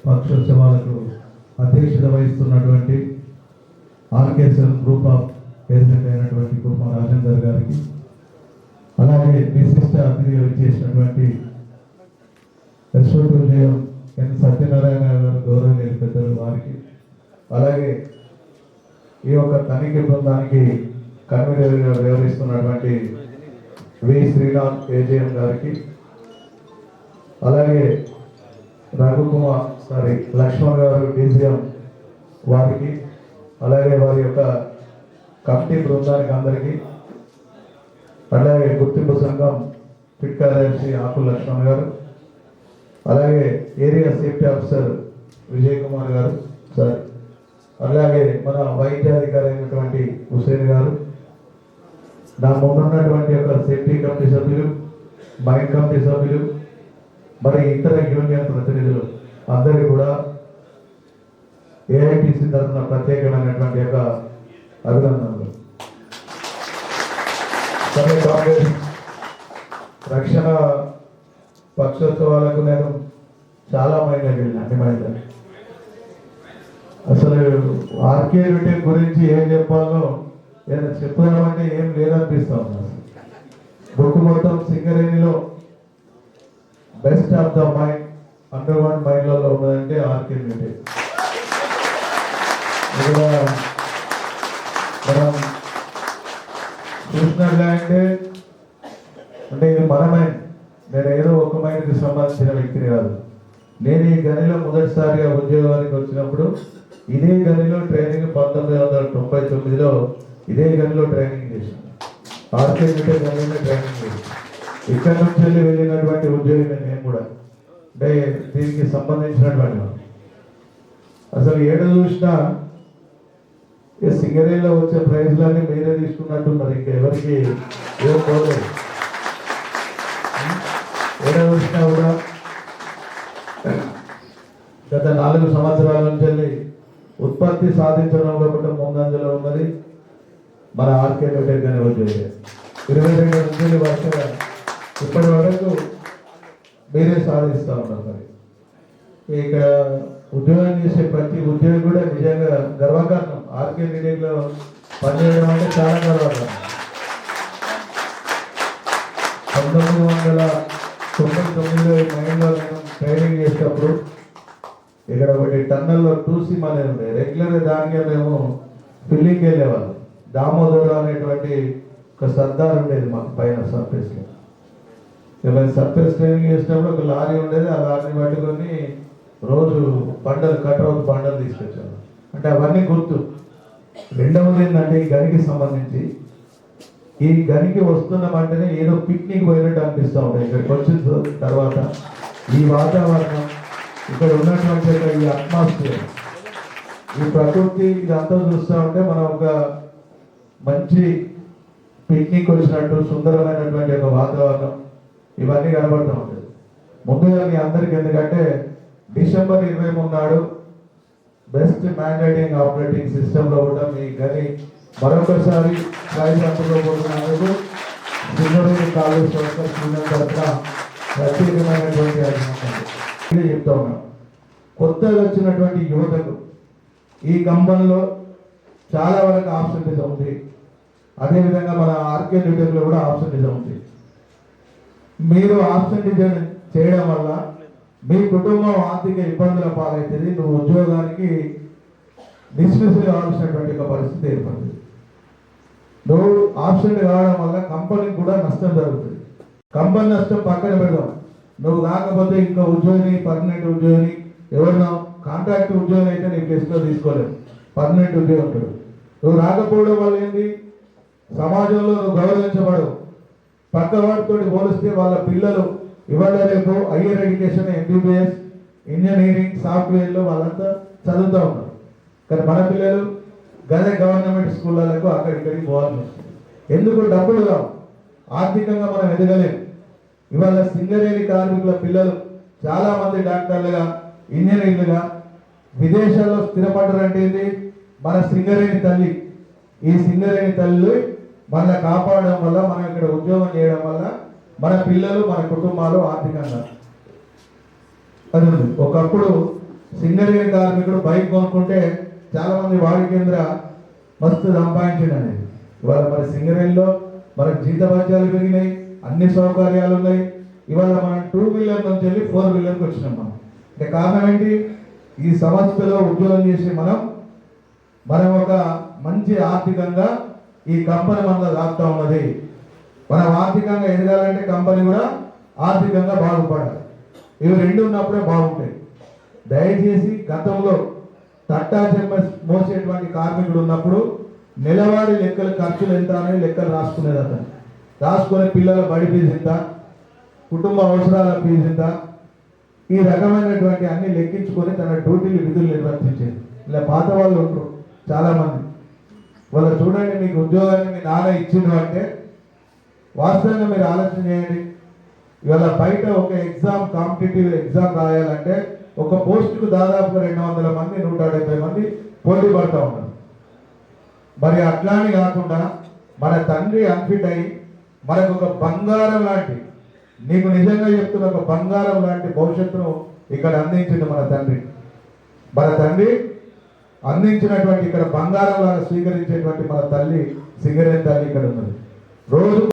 పక్షోత్సవాలకు అధ్యక్షత వహిస్తున్నటువంటి ఆర్కేఎస్ఎల్ group of president అయినటువంటి కుర్మ రాజేందర్ గారికి, అలాగే విశిష్ట అతిథిగా చేసినటువంటి విజయం ఎన్ సత్యనారాయణ గారు గౌరవనీయ పెద్దలు వారికి, అలాగే ఈ యొక్క తనిఖీ బృందానికి కన్వీనర్గా వ్యవహరిస్తున్నటువంటి వి శ్రీనాథ్ ఏజేఎం గారికి, అలాగే లక్ష్మణ్ గారు డీసీఎం వారికి, అలాగే వారి యొక్క కమిటీ బృందానికి అందరికీ, అలాగే గుర్తింపు సంఘం ఫిట్ కార్యదర్శి ఆకుల లక్ష్మణ్ గారు, అలాగే area safety officer Vijay Kumar గారు సార్, అలాగే మన వైద్యాధికారి అయినటువంటి హుసేన్ గారు, నా ముందున్నటువంటి యొక్క సేఫ్టీ కమిటీ సభ్యులు, మైన్ కమిటీ సభ్యులు, మరి ఇతర యూనియన్ ప్రతినిధులు అందరూ కూడా ఏఐటీసీ తరఫున ప్రత్యేకమైనటువంటి యొక్క అభినందనలు. కాంగ్రెస్ రక్షణ పక్షోత్సవాలకు నేను చాలా మైండ్లోకి వెళ్ళిన అన్ని మైండ్లో. అసలు ఆర్కే రిటైల్ గురించి ఏం చెప్పాలో ఏదైనా చెప్తామంటే ఏం లేదనిపిస్తా ఉన్నాను. బుక్ మొత్తం సింగరేణిలో best of the mind under one మైండ్లలో ఉన్నదంటే ఆర్కే రిటైల్. ఇక్కడ మనం చూసినట్లయితే అంటే ఇది మన మైండ్, నేను ఏదో ఒక మైండ్కి సంబంధించిన వ్యక్తిని కాదు. నేను ఈ గనిలో మొదటిసారిగా ఉద్యోగానికి వచ్చినప్పుడు ఇదే గనిలో ట్రైనింగ్ 1999లో ఇదే గనిలో ట్రైనింగ్ చేశాను. ఆర్కే రిటైల్ గనిలోనే ట్రైనింగ్ చేశాను. ఇక్కడ నుంచి వెళ్ళినటువంటి ఉద్యోగి నేను కూడా, అంటే దీనికి సంబంధించినటువంటి అసలు ఏడు చూసినా సింగరేణిలో వచ్చే ప్రైజ్లన్నీ మీరే తీసుకున్నట్టున్నారు, ఇంకా ఎవరికి ఏం పోలేదు. ఏదో చూసినా కూడా గత 4 సంవత్సరాల నుంచి ఉత్పత్తి సాధించడంలో కూడా ముందంజలో ఉన్నది మన ఆర్కే రిటైల్ కానీ ఉద్యోగి. 22 నుంచి వరుసగా ఇప్పటి వరకు మీరే సాధిస్తూ ఉన్నారు. మరి ఇక్కడ ఉద్యోగం చేసే ప్రతి ఉద్యోగి కూడా నిజంగా గర్వకారణం. ఆర్కే రిటైల్లో పనిచేయడం అంటే చాలా గర్వకారణం. 1999లో ఈ మైండ్లో నేను ట్రైనింగ్ చేసేటప్పుడు ఇక్కడ ఒకటి టన్నల్లో 2C అనేది ఉండే రెగ్యులర్గా దానికే మేము ఫిల్లింగ్కి వెళ్ళేవాళ్ళం. దామోదర అనేటువంటి ఒక సర్దార్ ఉండేది మాకు పైన సర్ఫేస్లో. మేము సర్ఫేస్ ట్రైనింగ్ చేసినప్పుడు ఒక లారీ ఉండేది, ఆ లారీని పట్టుకొని రోజు కట్అవుట్ బండలు తీసుకొచ్చాను. అంటే అవన్నీ గుర్తు. రెండవది ఏంటంటే ఈ గనికి సంబంధించి, ఈ గనికి వస్తున్నామంటేనే ఏదో పిక్నిక్ పోయినట్టు అనిపిస్తూ ఉంటాయి. ఇక్కడికి వచ్చిన తర్వాత ఈ వాతావరణం, ఇక్కడ ఉన్నటువంటి ఈ అట్మాస్ఫియర్, ఈ ప్రకృతి ఇదంతా చూస్తూ ఉంటే మనం ఒక మంచి పిక్నిక్ వచ్చినట్టు సుందరమైనటువంటి ఒక వాతావరణం ఇవన్నీ కనబడుతూ ఉంటుంది. ముందుగా మీ అందరికీ ఎందుకంటే డిసెంబర్ 23 నాడు బెస్ట్ మ్యాండేటింగ్ ఆపరేటింగ్ సిస్టంలో కూడా మీ గని మరొకసారి ప్రైజ్ అందుకోబోతున్నందుకు సింగరేణి కాలేజ్ యూనియన్ తరఫున ప్రత్యేకమైనటువంటి అభినందనలు చెప్తా ఉన్నాం. కొత్తగా వచ్చినటువంటి యువతకు ఈ కంపెనీలో చాలా వరకు ఆప్షనిజం ఉంది. అదేవిధంగా మన ఆర్కే రిటైల్లో కూడా ఆప్షనిజం ఉంది. మీరు ఆప్షనిజం చేయడం వల్ల మీ కుటుంబం ఆర్థిక ఇబ్బందుల పాలవుతుంది. నువ్వు ఉద్యోగానికి డిస్మిస్ కావాల్సినటువంటి ఒక పరిస్థితి ఏర్పడుతుంది. నువ్వు ఆప్షన్ కావడం వల్ల కంపెనీకి కూడా నష్టం జరుగుతుంది. కంపెనీ నష్టం పక్కన పెడదాం, నువ్వు కాకపోతే ఇంకా ఉద్యోగిని, పర్మనెంట్ ఉద్యోగిని, ఎవరినో కాంట్రాక్ట్ ఉద్యోగం అయితే నీ ప్లేస్లో తీసుకోలేవు, పర్మనెంట్ ఉద్యోగం ఉంటాడు. నువ్వు రాకపోవడం వల్ల ఏంటి, సమాజంలో నువ్వు గౌరవించబడవు. పక్క వాటితో పోలిస్తే వాళ్ళ పిల్లలు ఇవాళ రేపు హైయర్ ఎడ్యుకేషన్, MBBS, ఇంజనీరింగ్, సాఫ్ట్వేర్లో వాళ్ళంతా చదువుతూ ఉన్నారు. కానీ మన పిల్లలు గదే గవర్నమెంట్ స్కూళ్ళకు అక్కడిక్కడికి పోవాల్సి వస్తుంది. ఎందుకు? డబ్బులు కావు, ఆర్థికంగా మనం ఎదగలేము. ఇవాళ సింగరేణి కార్మికుల పిల్లలు చాలామంది డాక్టర్లుగా, ఇంజనీర్లుగా విదేశాల్లో స్థిరపడ్డారంటే ఇది మన సింగరేణి తల్లి. ఈ సింగరేణి తల్లి మన కాపాడడం వల్ల, మనం ఇక్కడ ఉద్యోగం చేయడం వల్ల మన పిల్లలు, మన కుటుంబాలు ఆర్థికంగా అది ఉంది. ఒకప్పుడు సింగరేణి కార్మికుడు బైక్ కొనుక్కుంటే చాలా మంది వాడి కేంద్ర మస్తు సంపాదించింది అనేది. ఇవాళ మరి సింగరేణిలో మనకు జీతభత్యాలు పెరిగినాయి, అన్ని సౌకర్యాలు ఉన్నాయి. ఇవాళ మనం 2 వీలర్ నుంచి వెళ్ళి 4 వీలర్కి వచ్చినాం. మనం అంటే కారణం ఏంటి? ఈ సంస్థలో ఉద్యోగం చేసి మనం ఒక మంచి ఆర్థికంగా ఈ కంపెనీ మనలో రాస్తా ఉన్నది. మనం ఆర్థికంగా ఎదగాలంటే కంపెనీ కూడా ఆర్థికంగా బాగుపడాలి. ఇవి రెండు ఉన్నప్పుడే బాగుంటాయి. దయచేసి గతంలో తట్టా చెమ్మ మోసేటువంటి కార్మికుడు ఉన్నప్పుడు నెలవారీ లెక్కలు ఖర్చులు ఎంత అనేది లెక్కలు రాసుకునేది. అతను రాసుకునే పిల్లల బడి ఫీజు ఎంత, కుటుంబ అవసరాల ఫీజు ఎంత, ఈ రకమైనటువంటి అన్ని లెక్కించుకొని తన డ్యూటీలు విధులు నిర్వర్తించేది. ఇలా పాత వాళ్ళు ఉంటారు చాలామంది. వాళ్ళు చూడండి, మీకు ఉద్యోగాన్ని మీ నాన్న ఇచ్చిండు అంటే వాస్తవంగా మీరు ఆలోచన చేయండి. ఇవాళ బయట ఒక ఎగ్జామ్, కాంపిటేటివ్ ఎగ్జామ్ రాయాలంటే ఒక పోస్టుకు దాదాపుగా 200 మంది 170 మంది పోటీ పడుతూ ఉన్నారు. మరి అట్లానే కాకుండా మన తండ్రి అన్ఫిట్ అయ్యి మనకు ఒక బంగారం లాంటి, నీకు నిజంగా చెప్తున్న ఒక బంగారం లాంటి భవిష్యత్తును ఇక్కడ అందించింది మన తండ్రి. మన తండ్రి అందించినటువంటి ఇక్కడ బంగారం లాగా స్వీకరించేటువంటి మన తల్లి సింగరేణి తల్లి ఇక్కడ ఉన్నది. రోజు